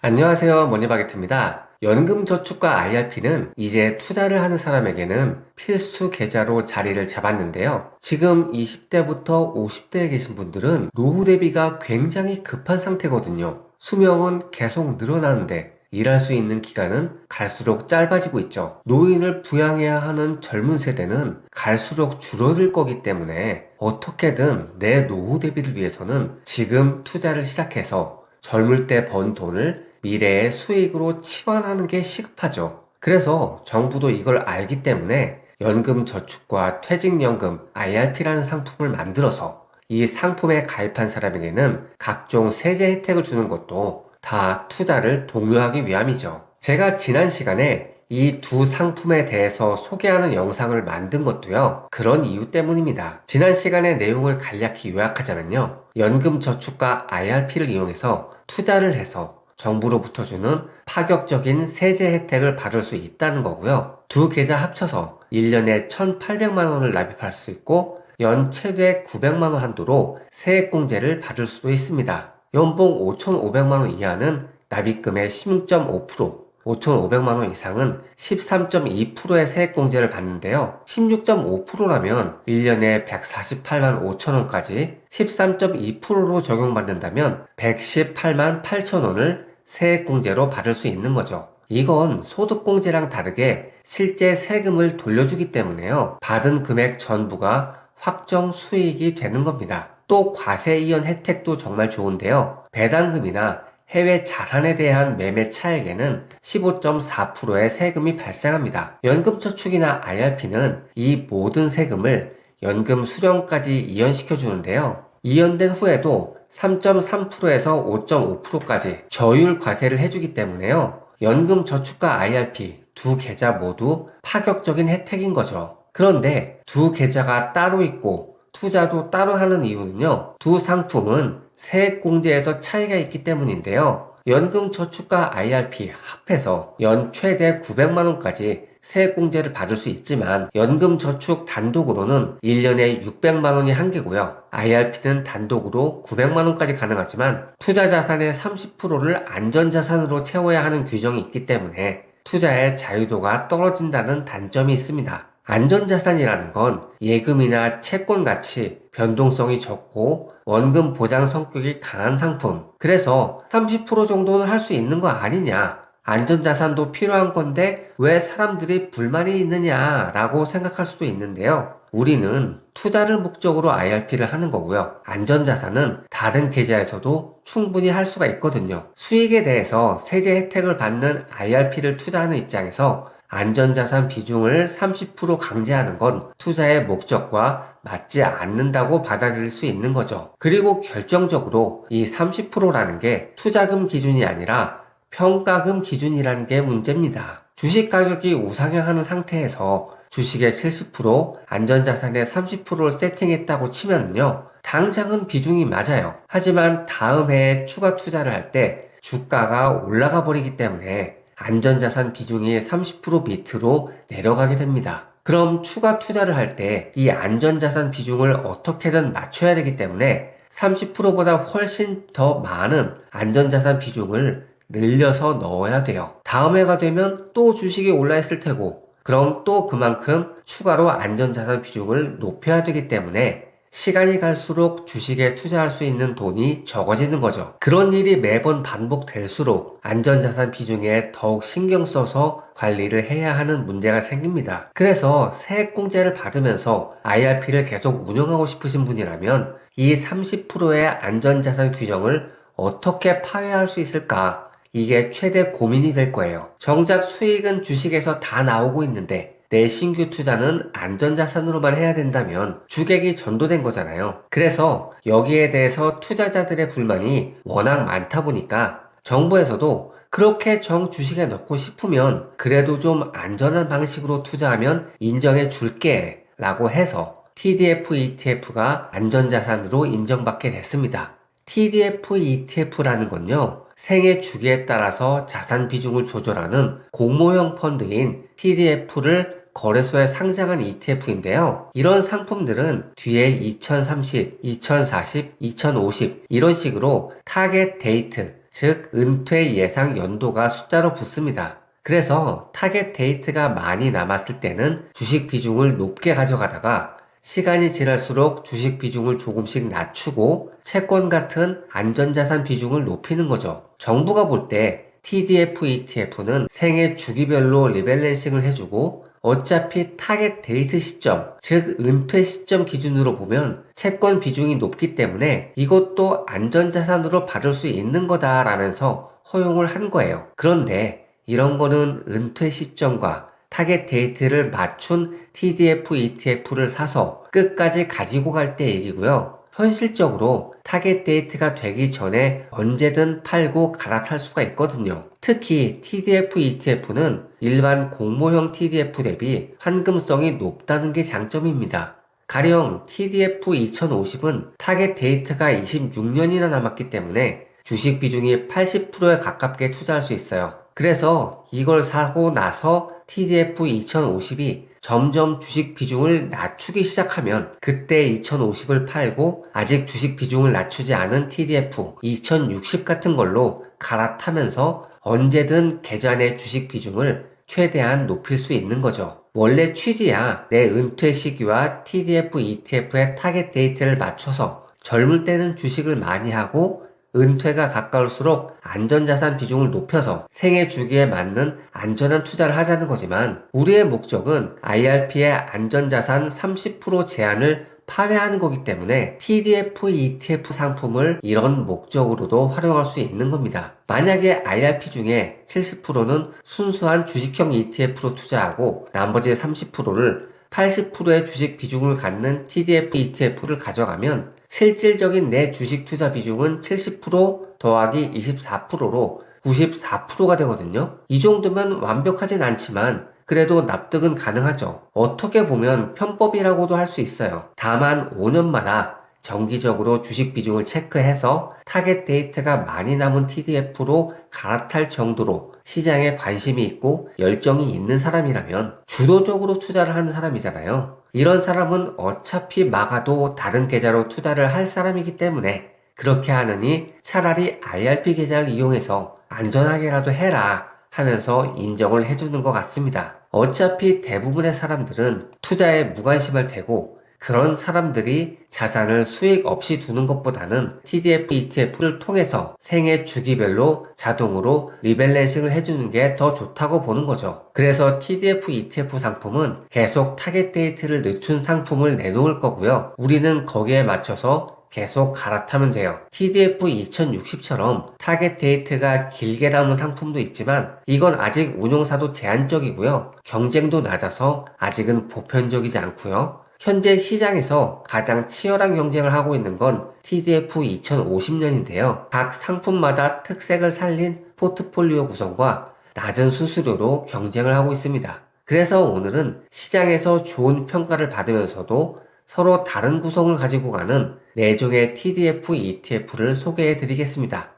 안녕하세요. 머니바게트입니다. 연금저축과 IRP는 이제 투자를 하는 사람에게는 필수 계좌로 자리를 잡았는데요. 지금 20대부터 50대에 계신 분들은 노후 대비가 굉장히 급한 상태거든요. 수명은 계속 늘어나는데 일할 수 있는 기간은 갈수록 짧아지고 있죠. 노인을 부양해야 하는 젊은 세대는 갈수록 줄어들 거기 때문에 어떻게든 내 노후 대비를 위해서는 지금 투자를 시작해서 젊을 때 번 돈을 미래의 수익으로 치환하는 게 시급하죠. 그래서 정부도 이걸 알기 때문에 연금저축과 퇴직연금 IRP라는 상품을 만들어서 이 상품에 가입한 사람에게는 각종 세제 혜택을 주는 것도 다 투자를 독려하기 위함이죠. 제가 지난 시간에 이 두 상품에 대해서 소개하는 영상을 만든 것도요, 그런 이유 때문입니다. 지난 시간의 내용을 간략히 요약하자면요, 연금저축과 IRP를 이용해서 투자를 해서 정부로부터 주는 파격적인 세제 혜택을 받을 수 있다는 거고요. 두 계좌 합쳐서 1년에 1,800만 원을 납입할 수 있고 연 최대 900만 원 한도로 세액공제를 받을 수도 있습니다. 연봉 5,500만 원 이하는 납입금의 16.5%, 5,500만 원 이상은 13.2%의 세액공제를 받는데요. 16.5%라면 1년에 148만 5천 원까지 13.2%로 적용받는다면 118만 8천 원을 세액공제로 받을 수 있는 거죠. 이건 소득공제랑 다르게 실제 세금을 돌려주기 때문에요. 받은 금액 전부가 확정 수익이 되는 겁니다. 또 과세이연 혜택도 정말 좋은데요. 배당금이나 해외 자산에 대한 매매 차액에는 15.4%의 세금이 발생합니다. 연금저축이나 IRP는 이 모든 세금을 연금 수령까지 이연시켜 주는데요. 이연된 후에도 3.3%에서 5.5%까지 저율 과세를 해주기 때문에요. 연금저축과 IRP 두 계좌 모두 파격적인 혜택인 거죠. 그런데 두 계좌가 따로 있고 투자도 따로 하는 이유는요, 두 상품은 세액공제에서 차이가 있기 때문인데요. 연금저축과 IRP 합해서 연 최대 900만원까지 세액공제를 받을 수 있지만 연금저축 단독으로는 1년에 600만원이 한계고요. IRP는 단독으로 900만원까지 가능하지만 투자자산의 30%를 안전자산으로 채워야 하는 규정이 있기 때문에 투자의 자유도가 떨어진다는 단점이 있습니다. 안전자산이라는 건 예금이나 채권같이 변동성이 적고 원금 보장 성격이 강한 상품. 그래서 30% 정도는 할 수 있는 거 아니냐. 안전자산도 필요한 건데 왜 사람들이 불만이 있느냐라고 생각할 수도 있는데요. 우리는 투자를 목적으로 IRP를 하는 거고요. 안전자산은 다른 계좌에서도 충분히 할 수가 있거든요. 수익에 대해서 세제 혜택을 받는 IRP를 투자하는 입장에서 안전자산 비중을 30% 강제하는 건 투자의 목적과 맞지 않는다고 받아들일 수 있는 거죠. 그리고 결정적으로 이 30%라는 게 투자금 기준이 아니라 평가금 기준이라는 게 문제입니다. 주식 가격이 우상향하는 상태에서 주식의 70%, 안전자산의 30%를 세팅했다고 치면요, 당장은 비중이 맞아요. 하지만 다음 해에 추가 투자를 할 때 주가가 올라가 버리기 때문에 안전자산 비중이 30% 밑으로 내려가게 됩니다. 그럼 추가 투자를 할 때 이 안전자산 비중을 어떻게든 맞춰야 되기 때문에 30%보다 훨씬 더 많은 안전자산 비중을 늘려서 넣어야 돼요. 다음 해가 되면 또 주식이 올라 있을 테고, 그럼 또 그만큼 추가로 안전자산 비중을 높여야 되기 때문에 시간이 갈수록 주식에 투자할 수 있는 돈이 적어지는 거죠. 그런 일이 매번 반복될수록 안전자산 비중에 더욱 신경 써서 관리를 해야 하는 문제가 생깁니다. 그래서 세액공제를 받으면서 IRP를 계속 운영하고 싶으신 분이라면 이 30%의 안전자산 규정을 어떻게 파괴할 수 있을까? 이게 최대 고민이 될 거예요. 정작 수익은 주식에서 다 나오고 있는데 내 신규 투자는 안전자산으로만 해야 된다면 주객이 전도된 거잖아요. 그래서 여기에 대해서 투자자들의 불만이 워낙 많다 보니까 정부에서도 그렇게 정 주식에 넣고 싶으면 그래도 좀 안전한 방식으로 투자하면 인정해 줄게 라고 해서 TDF ETF가 안전자산으로 인정받게 됐습니다. TDF ETF라는 건요, 생애 주기에 따라서 자산 비중을 조절하는 공모형 펀드인 TDF를 거래소에 상장한 ETF인데요. 이런 상품들은 뒤에 2030, 2040, 2050 이런 식으로 타겟 데이트, 즉 은퇴 예상 연도가 숫자로 붙습니다. 그래서 타겟 데이트가 많이 남았을 때는 주식 비중을 높게 가져가다가 시간이 지날수록 주식 비중을 조금씩 낮추고 채권 같은 안전자산 비중을 높이는 거죠. 정부가 볼 때 TDF, ETF는 생애 주기별로 리밸런싱을 해주고 어차피 타겟 데이트 시점, 즉 은퇴 시점 기준으로 보면 채권 비중이 높기 때문에 이것도 안전자산으로 받을 수 있는 거다라면서 허용을 한 거예요. 그런데 이런 거는 은퇴 시점과 타겟 데이트를 맞춘 TDF, ETF를 사서 끝까지 가지고 갈 때 얘기고요. 현실적으로 타겟 데이트가 되기 전에 언제든 팔고 갈아탈 수가 있거든요. 특히 TDF, ETF는 일반 공모형 TDF 대비 환금성이 높다는 게 장점입니다. 가령 TDF 2050은 타겟 데이트가 26년이나 남았기 때문에 주식 비중이 80%에 가깝게 투자할 수 있어요. 그래서 이걸 사고 나서 TDF 2050이 점점 주식 비중을 낮추기 시작하면 그때 2050을 팔고 아직 주식 비중을 낮추지 않은 TDF 2060 같은 걸로 갈아타면서 언제든 계좌 내 주식 비중을 최대한 높일 수 있는 거죠. 원래 취지야 내 은퇴 시기와 TDF, ETF의 타겟 데이트를 맞춰서 젊을 때는 주식을 많이 하고 은퇴가 가까울수록 안전자산 비중을 높여서 생애 주기에 맞는 안전한 투자를 하자는 거지만 우리의 목적은 IRP의 안전자산 30% 제한을 파회하는 거기 때문에 TDF, ETF 상품을 이런 목적으로도 활용할 수 있는 겁니다. 만약에 IRP 중에 70%는 순수한 주식형 ETF로 투자하고 나머지 30%를 80%의 주식 비중을 갖는 TDF, ETF를 가져가면 실질적인 내 주식 투자 비중은 70% 더하기 24%로 94%가 되거든요. 이 정도면 완벽하진 않지만 그래도 납득은 가능하죠. 어떻게 보면 편법이라고도 할 수 있어요. 다만 5년마다 정기적으로 주식 비중을 체크해서 타겟 데이트가 많이 남은 TDF로 갈아탈 정도로 시장에 관심이 있고 열정이 있는 사람이라면 주도적으로 투자를 하는 사람이잖아요. 이런 사람은 어차피 막아도 다른 계좌로 투자를 할 사람이기 때문에 그렇게 하느니 차라리 IRP 계좌를 이용해서 안전하게라도 해라 하면서 인정을 해주는 것 같습니다. 어차피 대부분의 사람들은 투자에 무관심을 대고 그런 사람들이 자산을 수익 없이 두는 것보다는 TDF, ETF를 통해서 생애 주기별로 자동으로 리밸런싱을 해주는 게 더 좋다고 보는 거죠. 그래서 TDF, ETF 상품은 계속 타겟 데이트를 늦춘 상품을 내놓을 거고요. 우리는 거기에 맞춰서 계속 갈아타면 돼요. TDF 2060처럼 타겟 데이트가 길게 남은 상품도 있지만 이건 아직 운용사도 제한적이고요. 경쟁도 낮아서 아직은 보편적이지 않고요. 현재 시장에서 가장 치열한 경쟁을 하고 있는 건 TDF 2050년인데요. 각 상품마다 특색을 살린 포트폴리오 구성과 낮은 수수료로 경쟁을 하고 있습니다. 그래서 오늘은 시장에서 좋은 평가를 받으면서도 서로 다른 구성을 가지고 가는 4종의 TDF, ETF를 소개해 드리겠습니다.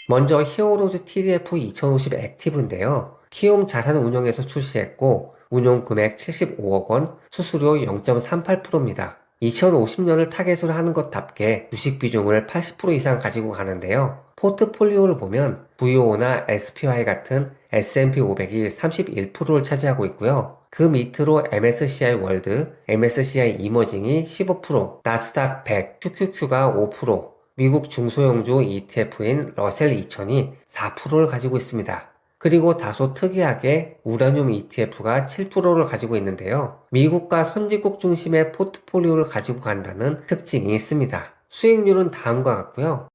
먼저 히어로즈 TDF 2050 액티브인데요. 키움 자산운용에서 출시했고 운용 금액 75억 원, 수수료 0.38%입니다. 2050년을 타겟으로 하는 것답게 주식 비중을 80% 이상 가지고 가는데요. 포트폴리오를 보면 VO나 SPY 같은 S&P 500이 31%를 차지하고 있고요. 그 밑으로 MSCI 월드, MSCI 이머징이 15%, 나스닥 100, QQQ가 5%, 미국 중소형주 ETF인 러셀 2000이 4%를 가지고 있습니다. 그리고 다소 특이하게 우라늄 ETF가 7%를 가지고 있는데요. 미국과 선진국 중심의 포트폴리오를 가지고 간다는 특징이 있습니다. 수익률은 다음과 같고요.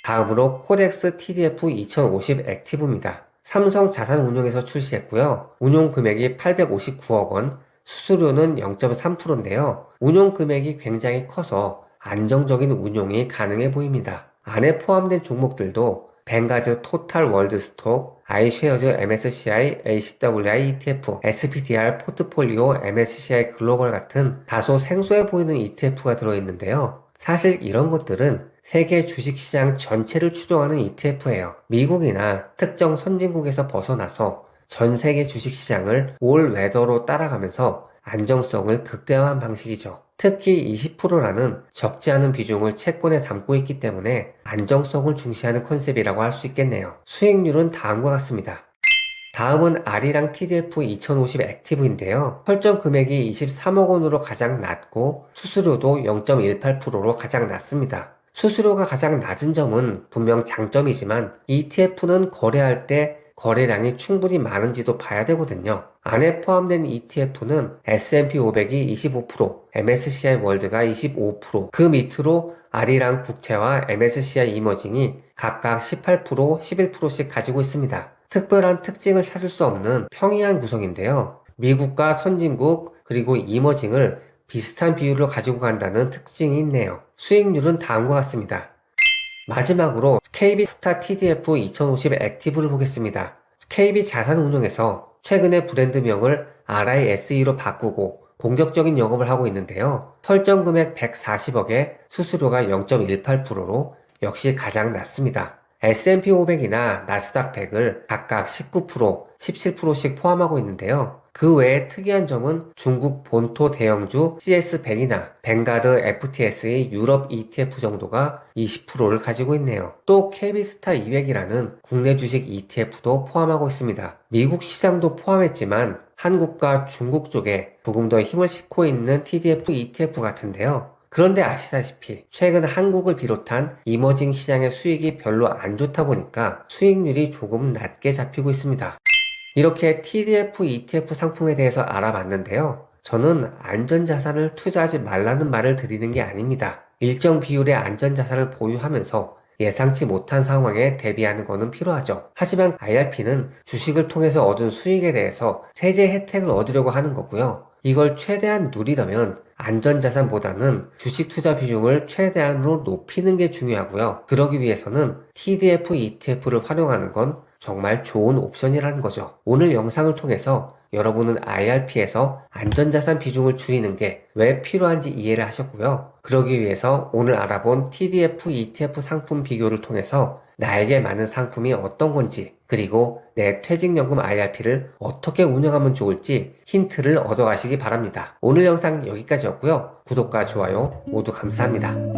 다음으로 코덱스 TDF 2050 액티브입니다. 삼성 자산운용에서 출시했고요. 운용 금액이 859억 원, 수수료는 0.3%인데요. 운용 금액이 굉장히 커서 안정적인 운용이 가능해 보입니다. 안에 포함된 종목들도 뱅가즈 토탈 월드 스톡, 아이쉐어즈 MSCI, ACWI ETF, SPDR 포트폴리오 MSCI 글로벌 같은 다소 생소해 보이는 ETF가 들어있는데요. 사실 이런 것들은 세계 주식시장 전체를 추종하는 ETF예요. 미국이나 특정 선진국에서 벗어나서 전 세계 주식시장을 올 웨더로 따라가면서 안정성을 극대화한 방식이죠. 특히 20%라는 적지 않은 비중을 채권에 담고 있기 때문에 안정성을 중시하는 컨셉이라고 할 수 있겠네요. 수익률은 다음과 같습니다. 다음은 아리랑 TDF 2050 액티브인데요. 설정 금액이 23억 원으로 가장 낮고 수수료도 0.18%로 가장 낮습니다. 수수료가 가장 낮은 점은 분명 장점이지만 ETF는 거래할 때 거래량이 충분히 많은지도 봐야 되거든요. 안에 포함된 ETF는 S&P 500이 25%, MSCI 월드가 25%, 그 밑으로 아리랑 국채와 MSCI 이머징이 각각 18%, 11%씩 가지고 있습니다. 특별한 특징을 찾을 수 없는 평이한 구성인데요. 미국과 선진국 그리고 이머징을 비슷한 비율로 가지고 간다는 특징이 있네요. 수익률은 다음과 같습니다. 마지막으로 KB스타 TDF 2050 액티브를 보겠습니다. KB자산운용에서 최근에 브랜드명을 RISE로 바꾸고 공격적인 영업을 하고 있는데요. 설정 금액 140억에 수수료가 0.18%로 역시 가장 낮습니다. S&P 500이나 나스닥 100을 각각 19%, 17%씩 포함하고 있는데요. 그 외에 특이한 점은 중국 본토 대형주 CS100이나 뱅가드 FTS의 유럽 ETF 정도가 20%를 가지고 있네요. 또 KB스타 200이라는 국내 주식 ETF도 포함하고 있습니다. 미국 시장도 포함했지만 한국과 중국 쪽에 조금 더 힘을 싣고 있는 TDF ETF 같은데요. 그런데 아시다시피 최근 한국을 비롯한 이머징 시장의 수익이 별로 안 좋다 보니까 수익률이 조금 낮게 잡히고 있습니다. 이렇게 TDF, ETF 상품에 대해서 알아봤는데요. 저는 안전자산을 투자하지 말라는 말을 드리는 게 아닙니다. 일정 비율의 안전자산을 보유하면서 예상치 못한 상황에 대비하는 것은 필요하죠. 하지만 IRP는 주식을 통해서 얻은 수익에 대해서 세제 혜택을 얻으려고 하는 거고요. 이걸 최대한 누리려면 안전자산보다는 주식 투자 비중을 최대한으로 높이는 게 중요하고요. 그러기 위해서는 TDF, ETF를 활용하는 건 정말 좋은 옵션이라는 거죠. 오늘 영상을 통해서 여러분은 IRP에서 안전자산 비중을 줄이는 게 왜 필요한지 이해를 하셨고요. 그러기 위해서 오늘 알아본 TDF, ETF 상품 비교를 통해서 나에게 맞는 상품이 어떤 건지, 그리고 내 퇴직연금 IRP를 어떻게 운영하면 좋을지 힌트를 얻어가시기 바랍니다. 오늘 영상 여기까지였고요. 구독과 좋아요 모두 감사합니다.